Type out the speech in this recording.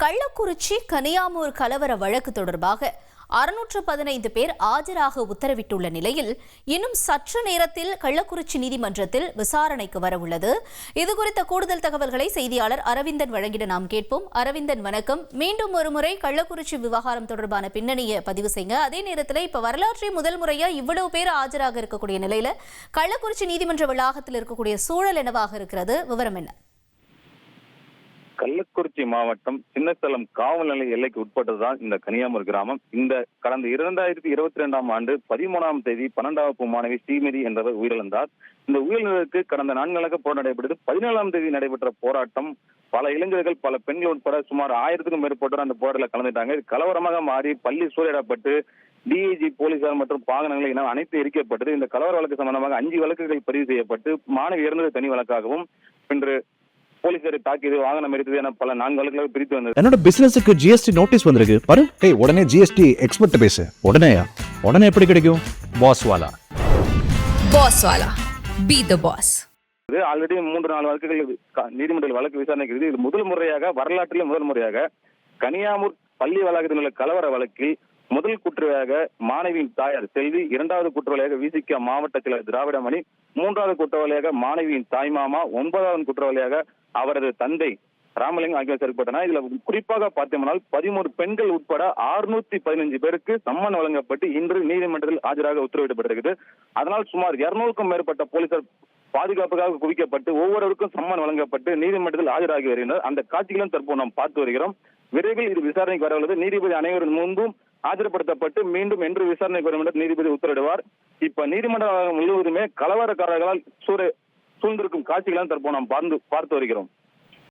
கள்ளக்குறிச்சி கனியாமூர் கலவர வழக்கு தொடர்பாக 615 பேர் ஆஜராக உத்தரவிட்டுள்ள நிலையில் இன்னும் சற்று நேரத்தில் கள்ளக்குறிச்சி நீதிமன்றத்தில் விசாரணைக்கு வரவுள்ளது. இதுகுறித்த கூடுதல் தகவல்களை செய்தியாளர் அரவிந்தன் வழங்கிட நாம் கேட்போம். அரவிந்தன், வணக்கம். மீண்டும் ஒருமுறை கள்ளக்குறிச்சி விவகாரம் தொடர்பான பின்னணியை பதிவு செய்யுங்க. அதே நேரத்தில் இப்ப வரலாற்றை முதல் முறையா இவ்வளவு பேர் ஆஜராக இருக்கக்கூடிய நிலையில கள்ளக்குறிச்சி நீதிமன்ற வளாகத்தில் இருக்கக்கூடிய சூழல் என்னவாக இருக்கிறது? விவரம் என்ன? கள்ளக்குறிச்சி மாவட்டம் சின்னத்தலம் காவல் நிலைய எல்லைக்கு உட்பட்டதுதான் இந்த கனியாமூர் கிராமம். இந்த கடந்த 2022ஆம் ஆண்டு 13ஆம் தேதி 12ஆம் வகுப்பு மாணவி ஸ்ரீமதி என்பவர் உயிரிழந்தார். இந்த உயிரிழந்ததற்கு கடந்த 4 நாளாக போராட்டம் நடைபெற்றது. 17ஆம் தேதி நடைபெற்ற போராட்டம் பல இளைஞர்கள், பல பெண்கள் உட்பட சுமார் 1000க்கும் மேற்பட்டோர் அந்த போராட்டத்தில் கலந்துட்டாங்க. இது கலவரமாக மாறி பள்ளி சூறையிடப்பட்டு டிஐஜி, போலீசார் மற்றும் வாகனங்கள் என அனைத்து எரிக்கப்பட்டது. இந்த கலவர வழக்கு சம்பந்தமாக 5 வழக்குகள் பதிவு செய்யப்பட்டு மாணவி இறந்தது தனி வழக்காகவும், இன்று போலீசாரை தாக்கியது, வாகனம் எரித்தது என பல 4 வழக்குகளாக பிரித்து வந்தது. என்னோட பிசினஸுக்கு ஜிஎஸ்டி நோட்டீஸ் வந்திருக்கு பாரு. உடனே ஜிஎஸ்டி எக்ஸ்பர்ட் பேசு. உடனே எப்படி கிடைக்கும்? பாஸ் வாலா பி தி பாஸ். ஆல்ரெடி 3-4 வழக்குகள் நீதிமன்றத்தில் வழக்கு விசாரணைக்கு. இது முதல் முறையாக, வரலாற்றிலே முதல் முறையாக கனியாமூர் பள்ளி வளாகத்தில் உள்ள கலவர வழக்கில் முதல் குற்றவாளியாக மாணவியின் தாயார் செல்வி, 2வது குற்றவாளியாக விசிக மாவட்ட செயலர் திராவிடமணி, 3வது குற்றவாளியாக மாணவியின் தாய்மாமா, 9வது குற்றவாளியாக அவரது தந்தை ராமலிங்கம் ஆகியோர் சேர்க்கப்பட்டனர். இதுல குறிப்பாக பார்த்தோம்னால் 13 பெண்கள் உட்பட 615 பேருக்கு சம்மன் வழங்கப்பட்டு இன்று நீதிமன்றத்தில் ஆஜராக உத்தரவிடப்பட்டிருக்கிறது. அதனால் சுமார் 200க்கும் மேற்பட்ட போலீசார் பாதுகாப்புக்காக குவிக்கப்பட்டு ஒவ்வொருவருக்கும் சம்மன் வழங்கப்பட்டு நீதிமன்றத்தில் ஆஜராகி வருகின்றனர். அந்த காட்சிகளும் தற்போது நாம் பார்த்து வருகிறோம். விரைவில் இது விசாரணைக்கு வரவுள்ளது. நீதிபதி அனைவரின் முன்பும் ஆஜர்படுத்தப்பட்டு மீண்டும் என்று விசாரணைக்கு வரும் என்று நீதிபதி உத்தரவிடுவார். இப்ப நீதிமன்றம் முழுவதுமே கலவரக்காரர்களால் சூழ்ந்திருக்கும் காட்சிகளும் தற்போது நாம் பார்த்து வருகிறோம்.